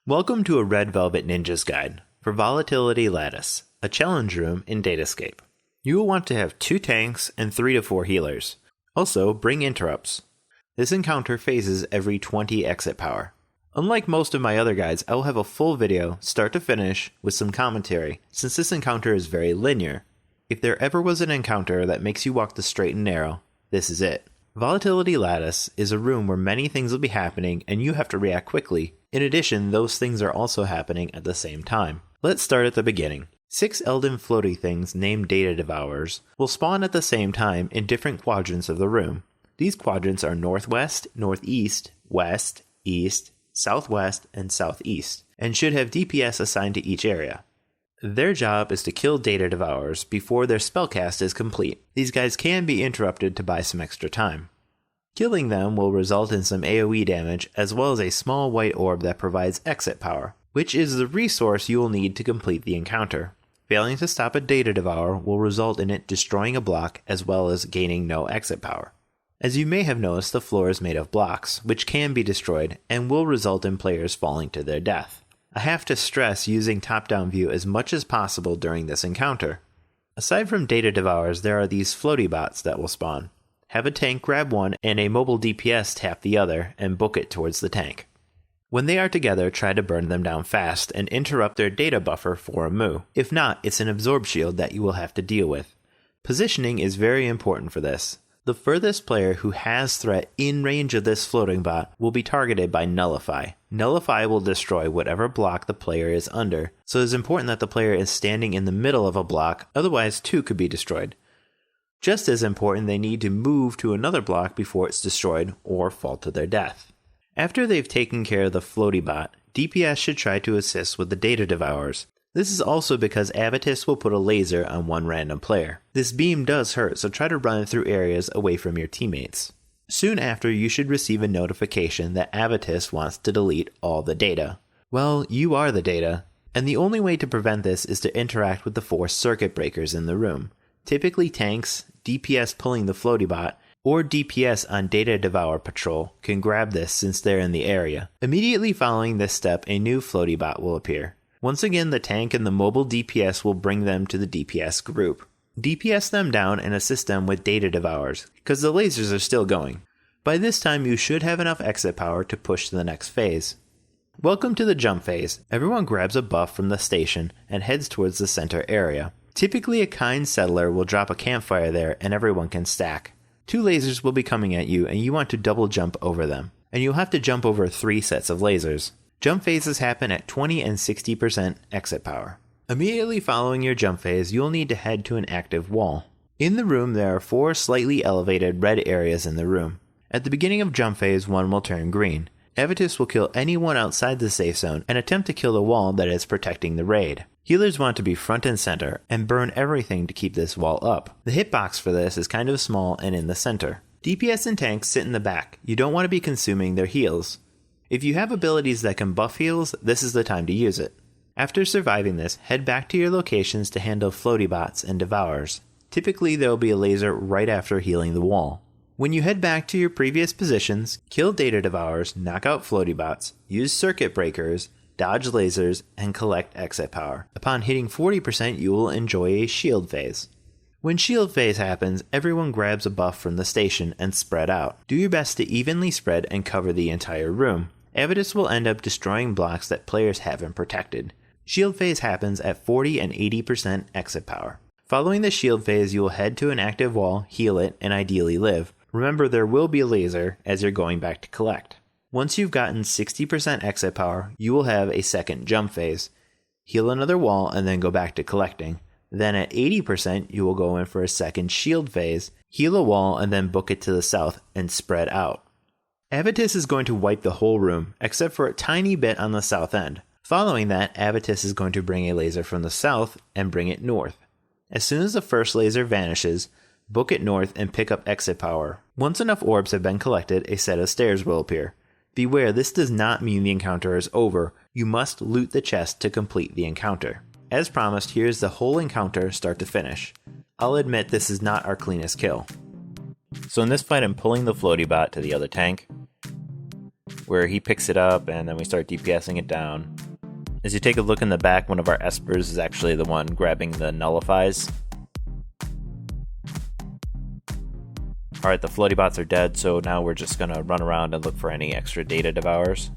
Welcome to a Red Velvet Ninja's Guide for Volatility Lattice, a challenge room in Datascape. You will want to have 2 tanks and 3 to 4 healers. Also, bring interrupts. This encounter phases every 20 exit power. Unlike most of my other guides, I will have a full video, start to finish, with some commentary, since this encounter is very linear. If there ever was an encounter that makes you walk the straight and narrow, this is it. Volatility Lattice is a room where many things will be happening and you have to react quickly. In addition, those things are also happening at the same time. Let's start at the beginning. 6 Elden floaty things named Data Devourers will spawn at the same time in different quadrants of the room. These quadrants are northwest, northeast, west, east, southwest, and southeast, and should have DPS assigned to each area. Their job is to kill Data Devourers before their spellcast is complete. These guys can be interrupted to buy some extra time. Killing them will result in some AoE damage as well as a small white orb that provides exit power, which is the resource you will need to complete the encounter. Failing to stop a Data Devourer will result in it destroying a block as well as gaining no exit power. As you may have noticed, the floor is made of blocks, which can be destroyed and will result in players falling to their death. I have to stress using top-down view as much as possible during this encounter. Aside from Data Devourers, there are these floaty bots that will spawn. Have a tank grab one and a mobile DPS tap the other and book it towards the tank. When they are together, try to burn them down fast and interrupt their data buffer for a moo. If not, it's an absorb shield that you will have to deal with. Positioning is very important for this. The furthest player who has threat in range of this floating bot will be targeted by Nullify. Nullify will destroy whatever block the player is under, so it is important that the player is standing in the middle of a block, otherwise 2 could be destroyed. Just as important, they need to move to another block before it's destroyed or fall to their death. After they've taken care of the floaty bot, DPS should try to assist with the Data Devourers. This is also because Avatis will put a laser on one random player. This beam does hurt, so try to run through areas away from your teammates. Soon after, you should receive a notification that Avatis wants to delete all the data. Well, you are the data, and the only way to prevent this is to interact with the 4 circuit breakers in the room. Typically tanks, DPS pulling the floaty bot, or DPS on Data Devour patrol can grab this since they're in the area. Immediately following this step, a new floaty bot will appear. Once again, the tank and the mobile DPS will bring them to the DPS group. DPS them down and assist them with Data Devourers, because the lasers are still going. By this time, you should have enough exit power to push to the next phase. Welcome to the jump phase. Everyone grabs a buff from the station and heads towards the center area. Typically, a kind settler will drop a campfire there and everyone can stack. 2 lasers will be coming at you and you want to double jump over them. And you'll have to jump over 3 sets of lasers. Jump phases happen at 20 and 60% exit power. Immediately following your jump phase, you'll need to head to an active wall. In the room, there are 4 slightly elevated red areas in the room. At the beginning of jump phase, one will turn green. Avatis will kill anyone outside the safe zone and attempt to kill the wall that is protecting the raid. Healers want to be front and center and burn everything to keep this wall up. The hitbox for this is kind of small and in the center. DPS and tanks sit in the back. You don't want to be consuming their heals. If you have abilities that can buff heals, this is the time to use it. After surviving this, head back to your locations to handle floaty bots and devourers. Typically, there will be a laser right after healing the wall. When you head back to your previous positions, kill Data Devourers, knock out floaty bots, use circuit breakers, dodge lasers, and collect exit power. Upon hitting 40%, you will enjoy a shield phase. When shield phase happens, everyone grabs a buff from the station and spread out. Do your best to evenly spread and cover the entire room. Avatis will end up destroying blocks that players haven't protected. Shield phase happens at 40 and 80% exit power. Following the shield phase, you will head to an active wall, heal it, and ideally live. Remember, there will be a laser as you're going back to collect. Once you've gotten 60% exit power, you will have a second jump phase. Heal another wall and then go back to collecting. Then at 80%, you will go in for a second shield phase, heal a wall, and then book it to the south and spread out. Avatis is going to wipe the whole room, except for a tiny bit on the south end. Following that, Avatis is going to bring a laser from the south and bring it north. As soon as the first laser vanishes, book it north and pick up exit power. Once enough orbs have been collected, a set of stairs will appear. Beware, this does not mean the encounter is over. You must loot the chest to complete the encounter. As promised, here's the whole encounter start to finish. I'll admit this is not our cleanest kill. So in this fight, I'm pulling the floaty bot to the other tank. where he picks it up and then we start DPSing it down. As you take a look in the back, one of our espers is actually the one grabbing the nullifies. Alright, the floaty bots are dead, so now we're just gonna run around and look for any extra data devours.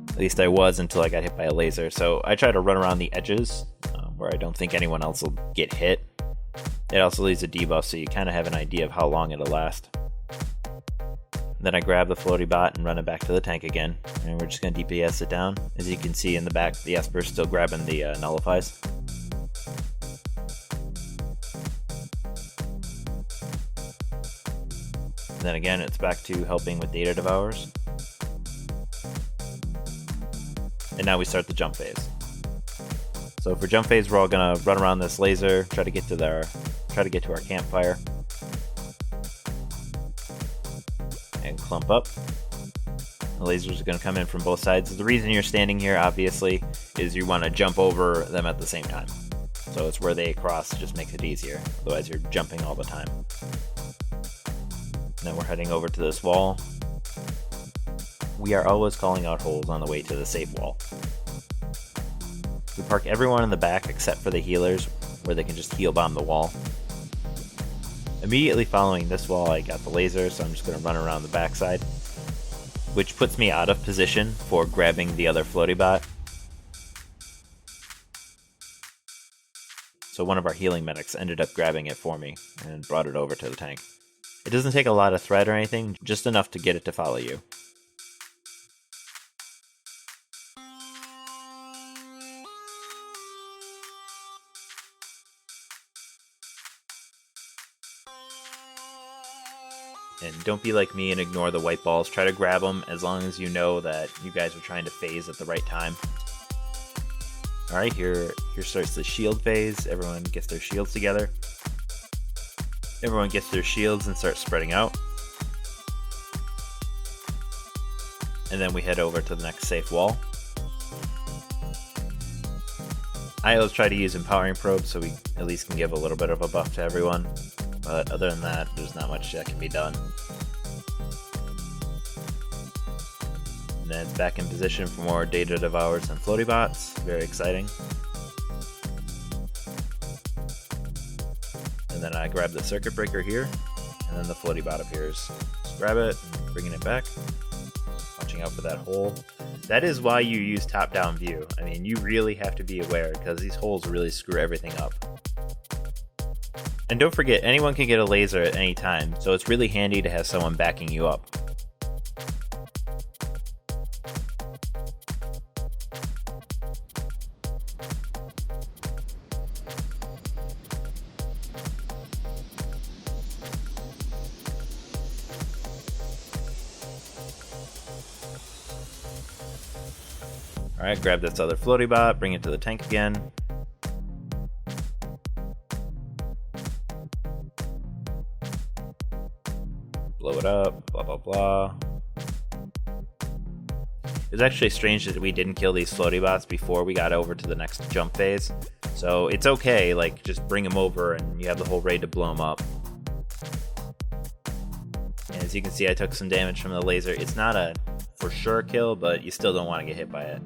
At least I was until I got hit by a laser. So I try to run around the edges where I don't think anyone else will get hit. It also leaves a debuff, so you kind of have an idea of how long it'll last. Then I grab the floaty bot and run it back to the tank again. And we're just going to DPS it down. As you can see in the back, the Esper's still grabbing the nullifies. And then again, it's back to helping with data devours. And now we start the jump phase. So for jump phase, we're all gonna run around this laser, try to get to our campfire, and clump up. The lasers are gonna come in from both sides. The reason you're standing here, obviously, is you want to jump over them at the same time. So it's where they cross, just makes it easier. Otherwise, you're jumping all the time. Now we're heading over to this wall. We are always calling out holes on the way to the safe wall. We park everyone in the back except for the healers, where they can just heal bomb the wall. Immediately following this wall, I got the laser, so I'm just going to run around the backside, which puts me out of position for grabbing the other floaty bot. So one of our healing medics ended up grabbing it for me and brought it over to the tank. It doesn't take a lot of thread or anything, just enough to get it to follow you. And don't be like me and ignore the white balls. Try to grab them as long as you know that you guys are trying to phase at the right time. Alright, here starts the shield phase. Everyone gets their shields together. Everyone gets their shields and starts spreading out. And then we head over to the next safe wall. I always try to use empowering probes so we at least can give a little bit of a buff to everyone. But other than that, there's not much that can be done. And then it's back in position for more data devours and floaty bots. Very exciting. And then I grab the circuit breaker here, and then the floaty bot appears. Just grab it, and bringing it back. Watching out for that hole. That is why you use top-down view. I mean, you really have to be aware, because these holes really screw everything up. And don't forget, anyone can get a laser at any time, so it's really handy to have someone backing you up. Alright, grab this other floaty bot, bring it to the tank again. Blow it up, blah blah blah. It's actually strange that we didn't kill these floaty bots before we got over to the next jump phase. So it's okay, like, just bring them over and you have the whole raid to blow them up. And as you can see, I took some damage from the laser. It's not a for sure kill, but you still don't want to get hit by it.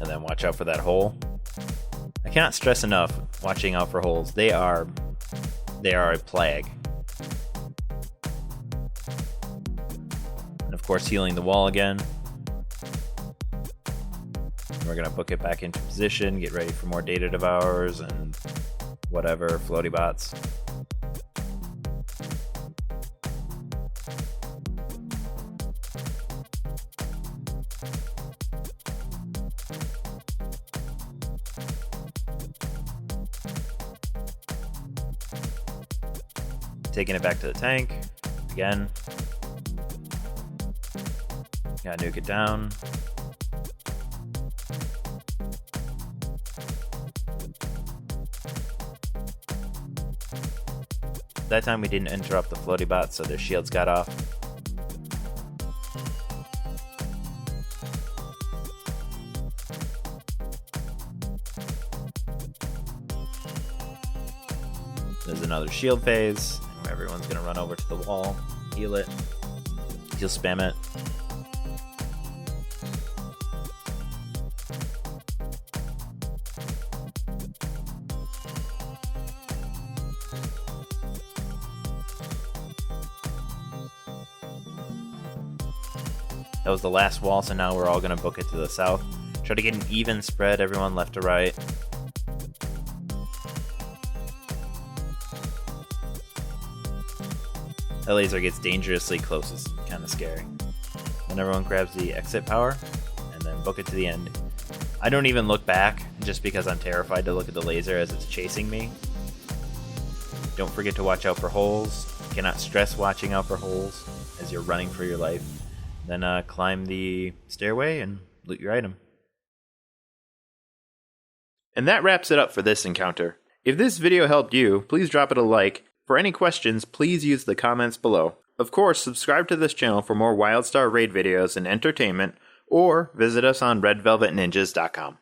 And then watch out for that hole. I cannot stress enough watching out for holes. They are a plague. And of course, healing the wall again. We're gonna book it back into position, get ready for more data devours and whatever, floaty bots. Taking it back to the tank again. Gotta nuke it down. That time we didn't interrupt the floaty bots, so their shields got off. There's another shield phase. Everyone's gonna run over to the wall, heal it, heal spam it. That was the last wall, so now we're all going to book it to the south. Try to get an even spread, everyone left to right. That laser gets dangerously close, it's kind of scary. Then everyone grabs the exit power, and then book it to the end. I don't even look back, just because I'm terrified to look at the laser as it's chasing me. Don't forget to watch out for holes. You cannot stress watching out for holes as you're running for your life. Then climb the stairway and loot your item. And that wraps it up for this encounter. If this video helped you, please drop it a like. For any questions, please use the comments below. Of course, subscribe to this channel for more WildStar raid videos and entertainment, or visit us on redvelvetninjas.com.